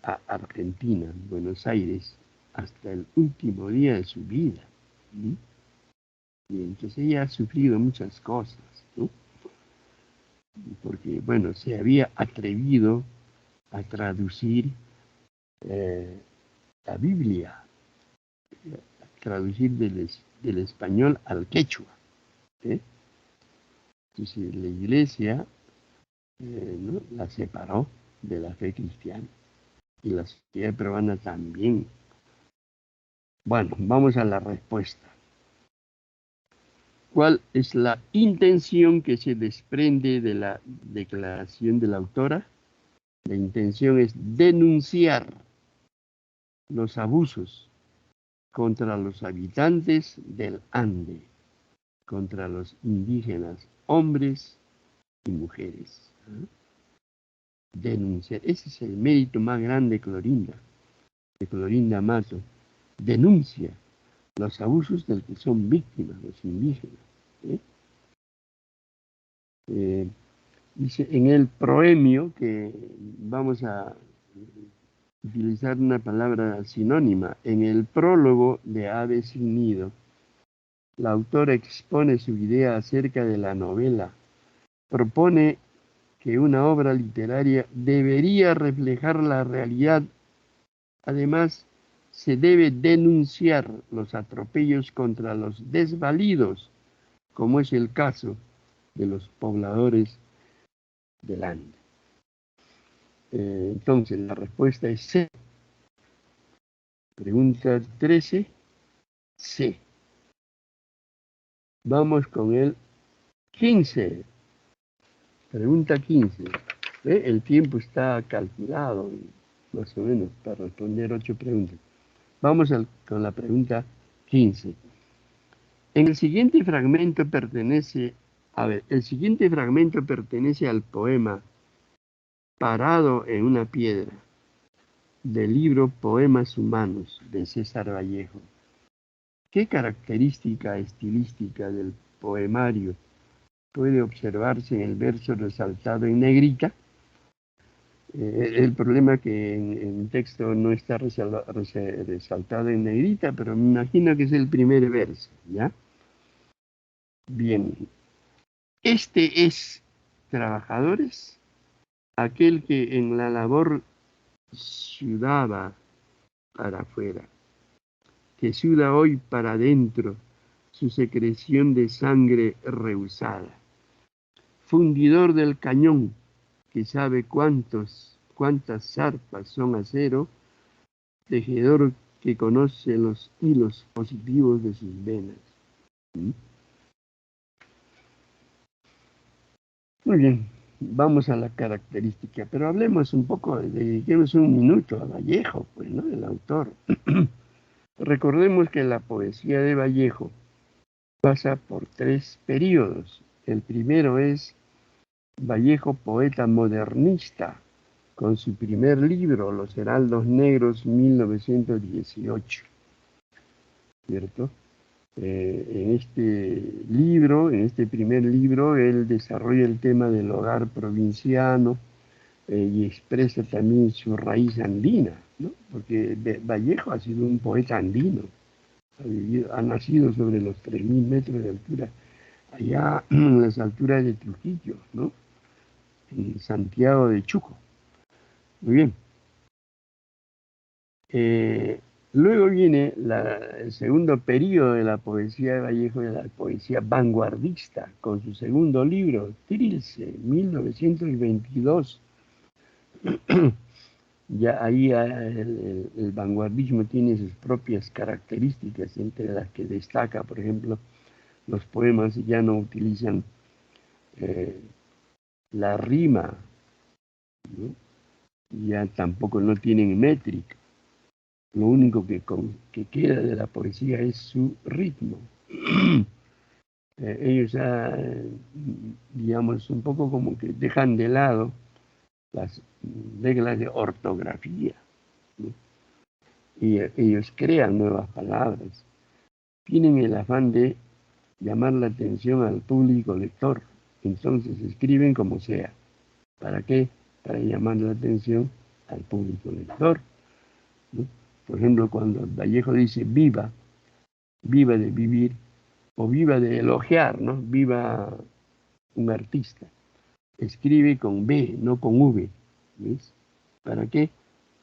Speaker 1: a Argentina, Buenos Aires, hasta el último día de su vida, ¿sí? Y entonces ella ha sufrido muchas cosas, ¿no? Porque, bueno, se había atrevido a traducir la Biblia, a traducir del español al quechua, ¿eh? Entonces la iglesia, ¿no?, la separó de la fe cristiana, y la sociedad peruana también. Bueno, vamos a la respuesta. ¿Cuál es la intención que se desprende de la declaración de la autora? La intención es denunciar los abusos contra los habitantes del Ande, contra los indígenas, hombres y mujeres. Denunciar, ese es el mérito más grande de Clorinda Mato. Denuncia los abusos del que son víctimas los indígenas, ¿eh? Dice en el proemio, que vamos a utilizar una palabra sinónima, en el prólogo de Ave sin nido, la autora expone su idea acerca de la novela. Propone que una obra literaria debería reflejar la realidad. Además, se debe denunciar los atropellos contra los desvalidos, como es el caso de los pobladores del Ande. Entonces, la respuesta es C. Pregunta 13, C. Vamos con el 15. Pregunta 15. El tiempo está calculado, más o menos, para responder 8 preguntas. Vamos con la pregunta 15. El siguiente fragmento pertenece al poema Parado en una piedra, del libro Poemas Humanos, de César Vallejo. ¿Qué característica estilística del poemario puede observarse en el verso resaltado en negrita. El problema es que en texto no está resaltado en negrita, pero me imagino que es el primer verso, ¿ya? Bien. Este es, trabajadores, aquel que en la labor sudaba para afuera, que suda hoy para adentro su secreción de sangre rehusada. Fundidor del cañón, que sabe cuántas zarpas son acero, tejedor que conoce los hilos positivos de sus venas. ¿Mm? Muy bien, vamos a la característica, pero hablemos un poco, dediquemos un minuto a Vallejo, pues, ¿no? El autor. Recordemos que la poesía de Vallejo pasa por 3 periodos. El primero es Vallejo, poeta modernista, con su primer libro, Los Heraldos Negros, 1918, ¿cierto? En este libro, en este primer libro, él desarrolla el tema del hogar provinciano y expresa también su raíz andina, ¿no? Porque Vallejo ha sido un poeta andino, ha nacido sobre los 3.000 metros de altura, allá en las alturas de Trujillo, ¿no? En Santiago de Chuco. Muy bien. Luego viene el segundo periodo de la poesía de Vallejo, de la poesía vanguardista, con su segundo libro, Trilce, 1922. Ya ahí el vanguardismo tiene sus propias características, entre las que destaca, por ejemplo, los poemas ya no utilizan la rima, ¿no? Ya tampoco no tienen métrica. Lo único que queda de la poesía es su ritmo. Ellos ya, digamos, un poco como que dejan de lado las reglas de ortografía, ¿no? Y ellos crean nuevas palabras. Tienen el afán de llamar la atención al público lector. Entonces escriben como sea. ¿Para qué? Para llamar la atención al público lector, ¿no? Por ejemplo, cuando Vallejo dice viva, viva de vivir, o viva de elogiar, ¿no? Viva un artista. Escribe con B, no con V. ¿Ves? ¿Para qué?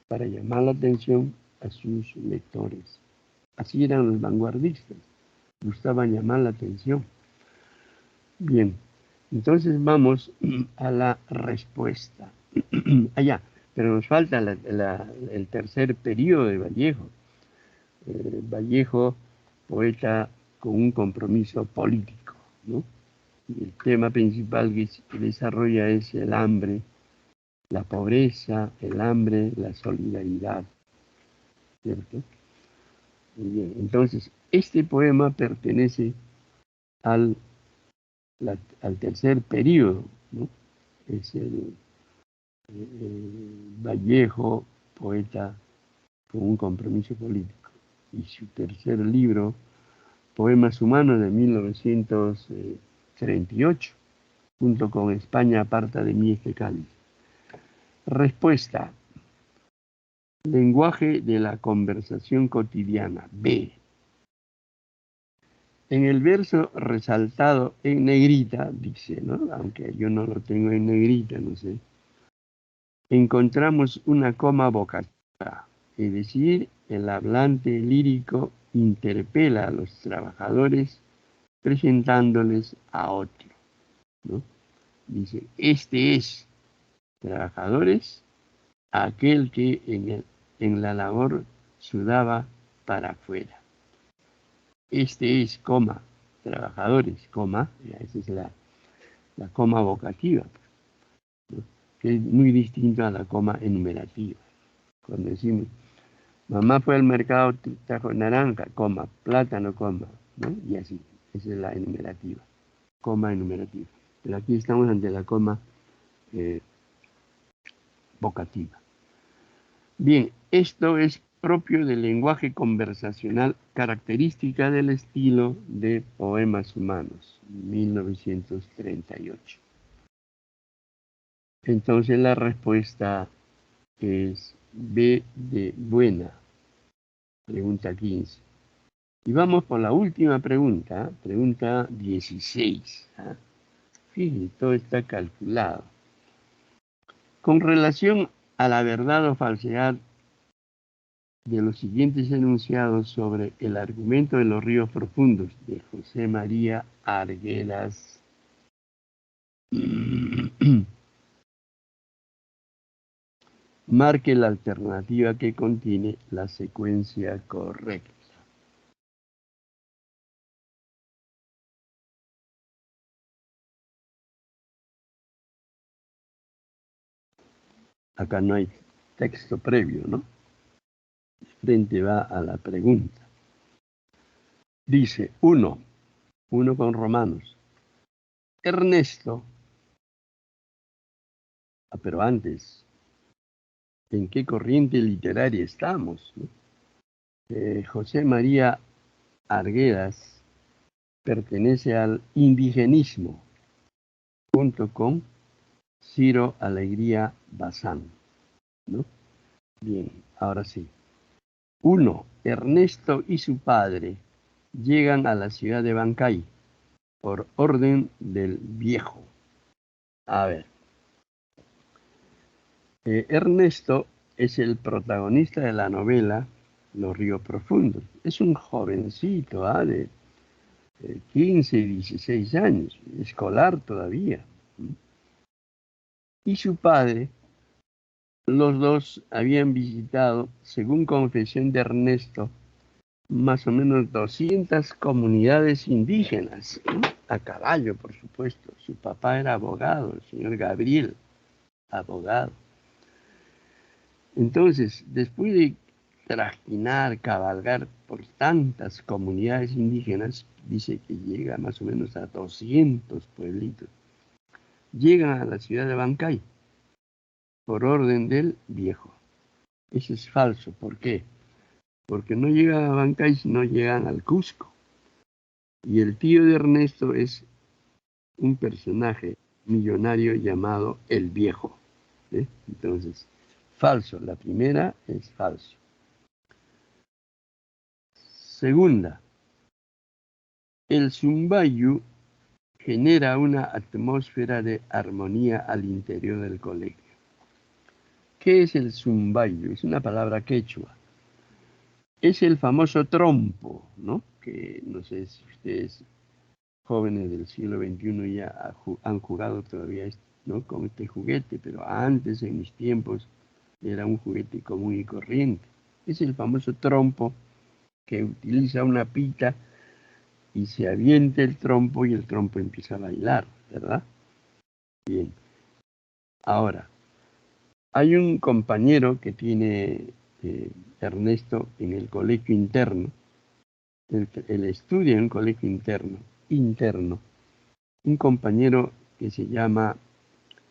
Speaker 1: Para llamar la atención a sus lectores. Así eran los vanguardistas. Gustaban llamar la atención. Bien, entonces vamos a la respuesta. Allá, pero nos falta el tercer periodo de Vallejo. Vallejo, poeta con un compromiso político, ¿no? Y el tema principal que desarrolla es el hambre, la pobreza, el hambre, la solidaridad, ¿cierto? Muy bien, entonces, este poema pertenece al tercer periodo, ¿no? Es el Vallejo, poeta con un compromiso político. Y su tercer libro, Poemas Humanos, de 1938, junto con España aparta de mí este cáliz. Respuesta. Lenguaje de la conversación cotidiana. B. En el verso resaltado en negrita, dice, ¿no? Aunque yo no lo tengo en negrita, no sé, encontramos una coma vocativa, es decir, el hablante lírico interpela a los trabajadores presentándoles a otro, ¿no? Dice, este es, trabajadores, aquel que en la labor sudaba para afuera. Este es, coma, trabajadores, coma, esa es la coma vocativa, ¿no? Que es muy distinta a la coma enumerativa. Cuando decimos, mamá fue al mercado, trajo naranja, coma, plátano, coma, ¿no? Y así, esa es la enumerativa, coma enumerativa. Pero aquí estamos ante la coma vocativa. Bien, esto es propio del lenguaje conversacional, característica del estilo de Poemas Humanos, 1938. Entonces la respuesta es B de buena, pregunta 15. Y vamos por la última pregunta, pregunta 16. Fíjense, todo está calculado. Con relación a la verdad o falsedad de los siguientes enunciados sobre el argumento de los ríos profundos de José María Arguedas, marque la alternativa que contiene la secuencia correcta. Acá no hay texto previo, ¿no? Frente va a la pregunta. Dice, uno con romanos. Ernesto, pero antes, ¿en qué corriente literaria estamos? José María Arguedas pertenece al indigenismo, junto con Ciro Alegría Bazán, ¿no? Bien, ahora sí. 1. Ernesto y su padre llegan a la ciudad de Bancay por orden del viejo. A ver. Ernesto es el protagonista de la novela Los Ríos Profundos. Es un jovencito, de 15 y 16 años, escolar todavía. Y su padre, los dos habían visitado, según confesión de Ernesto, más o menos 200 comunidades indígenas, a caballo, por supuesto. Su papá era abogado, el señor Gabriel, abogado. Entonces, después de trajinar, cabalgar por tantas comunidades indígenas, dice que llega más o menos a 200 pueblitos. Llegan a la ciudad de Bancay por orden del viejo. Eso es falso. ¿Por qué? Porque no llegan a Bancay, sino llegan al Cusco. Y el tío de Ernesto es un personaje millonario llamado el Viejo. Entonces, falso. La primera es falso. Segunda, el Zumbayu genera una atmósfera de armonía al interior del colegio. ¿Qué es el Zumbayu? Es una palabra quechua. Es el famoso trompo, ¿no? Que no sé si ustedes, jóvenes del siglo XXI, ya han jugado todavía, ¿no?, con este juguete, pero antes, en mis tiempos, era un juguete común y corriente. Es el famoso trompo que utiliza una pita y se avienta el trompo y el trompo empieza a bailar, ¿verdad? Bien. Ahora, hay un compañero que tiene Ernesto en el colegio interno. Él estudia en un colegio interno. Un compañero que se llama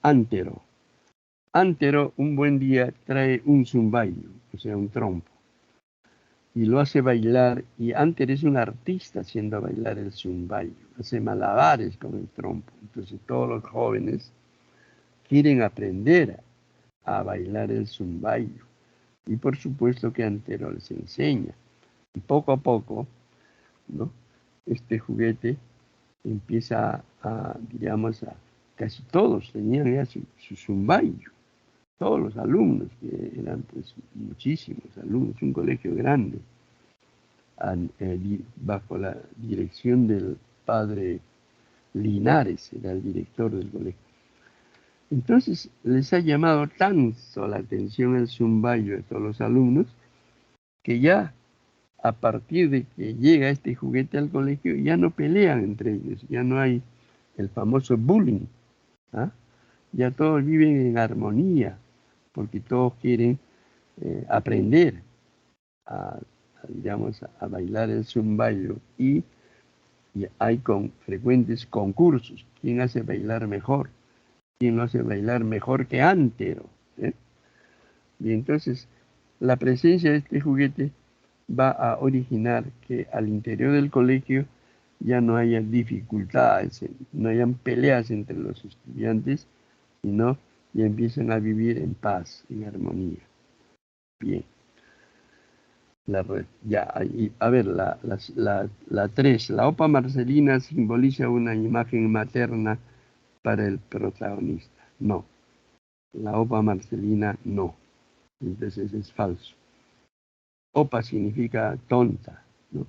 Speaker 1: Antero. Antero un buen día trae un zumbayo, o sea, un trompo, y lo hace bailar, y Antero es un artista haciendo bailar el zumbayo, hace malabares con el trompo. Entonces todos los jóvenes quieren aprender a bailar el zumbayo, y por supuesto que Antero les enseña, y poco a poco, ¿no?, este juguete empieza digamos, casi todos tenían ya su zumbayo, todos los alumnos, que eran pues muchísimos alumnos, un colegio grande, bajo la dirección del padre Linares, era el director del colegio. Entonces les ha llamado tanto la atención el zumbayo de todos los alumnos, que ya a partir de que llega este juguete al colegio, ya no pelean entre ellos, ya no hay el famoso bullying. Ya todos viven en armonía, porque todos quieren aprender digamos, a bailar el zumbayo, y hay frecuentes concursos. ¿Quién hace bailar mejor? ¿Quién lo hace bailar mejor que Antero? Y entonces La presencia de este juguete va a originar que al interior del colegio ya no haya dificultades, no hayan peleas entre los estudiantes, sino ya empiezan a vivir en paz, en armonía. Bien. A ver, la 3. La OPA Marcelina simboliza una imagen materna para el protagonista. No. La OPA Marcelina no. Entonces es falso. OPA significa tonta, ¿no?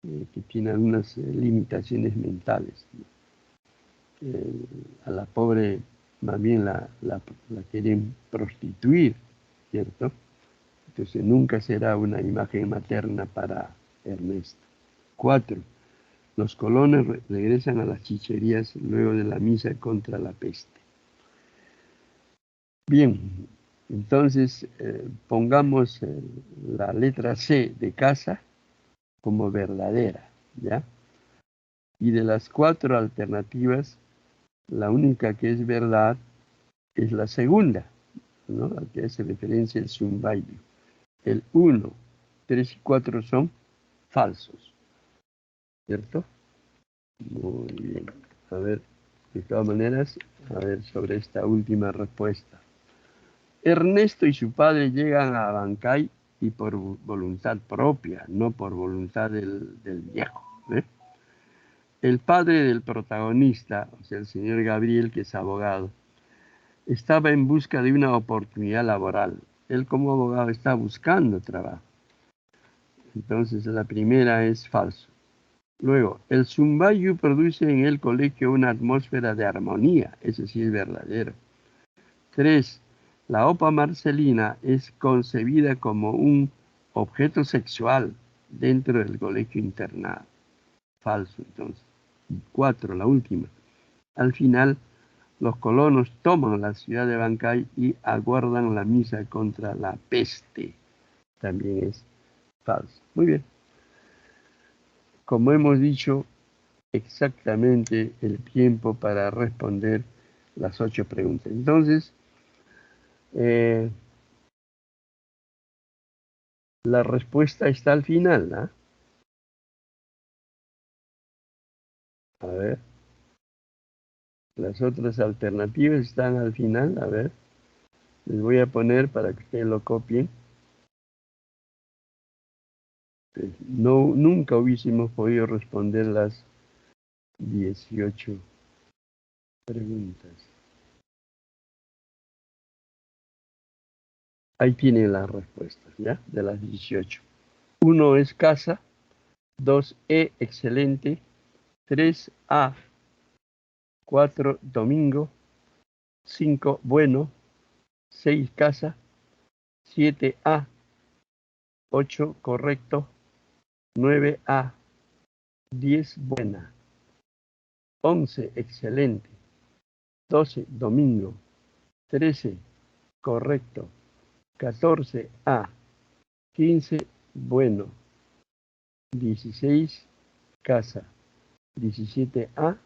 Speaker 1: Que tiene algunas limitaciones mentales, ¿no? A la pobre más bien la quieren prostituir, ¿cierto? Entonces nunca será una imagen materna para Ernesto. 4. Los colonos regresan a las chicherías luego de la misa contra la peste. Bien, entonces pongamos la letra C de casa como verdadera, ¿ya? Y de las 4 alternativas, la única que es verdad es la segunda, ¿no? A que hace referencia el Zumbayo. El 1, 3 y 4 son falsos, ¿cierto? Muy bien. A ver, de todas maneras, a ver sobre esta última respuesta. Ernesto y su padre llegan a Abancay y por voluntad propia, no por voluntad del viejo, ¿eh? El padre del protagonista, o sea, el señor Gabriel, que es abogado, estaba en busca de una oportunidad laboral. Él como abogado está buscando trabajo. Entonces la primera es falso. Luego, el Zumbayu produce en el colegio una atmósfera de armonía. Eso sí es verdadero. 3. La OPA Marcelina es concebida como un objeto sexual dentro del colegio internado. Falso, entonces. 4. La última. Al final, los colonos toman la ciudad de Bancay y aguardan la misa contra la peste. También es falso. Muy bien. Como hemos dicho, exactamente el tiempo para responder las 8 preguntas. Entonces, la respuesta está al final, ¿no? A ver. Las otras alternativas están al final. A ver. Les voy a poner para que ustedes lo copien. No, nunca hubiésemos podido responder las 18 preguntas. Ahí tienen las respuestas, ¿ya? De las 18. 1 es casa, 2E, excelente, 3A, 4, domingo, 5, bueno, 6, casa, 7A, 8, correcto, 9A, 10, buena, 11, excelente, 12, domingo, 13, correcto, 14A, 15, bueno, 16, casa, 17A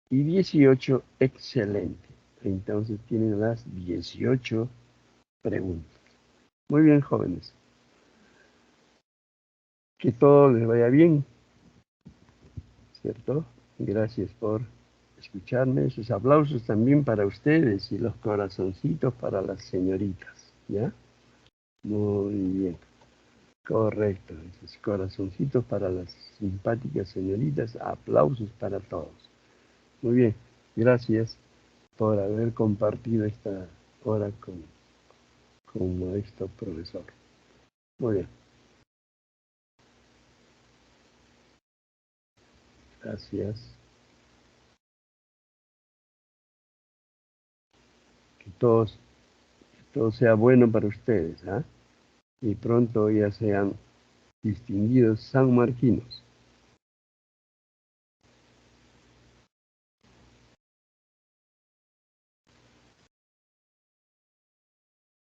Speaker 1: y 18, excelente. Entonces tienen las 18 preguntas. Muy bien, jóvenes. Que todo les vaya bien, ¿cierto? Gracias por escucharme. Esos aplausos también para ustedes y los corazoncitos para las señoritas, ¿ya? Muy bien. Correcto. Esos corazoncitos para las simpáticas señoritas. Aplausos para todos. Muy bien. Gracias por haber compartido esta hora con nuestro profesor. Muy bien. Gracias. Que todo sea bueno para ustedes, ¿ah? Y pronto ya sean distinguidos sanmarquinos.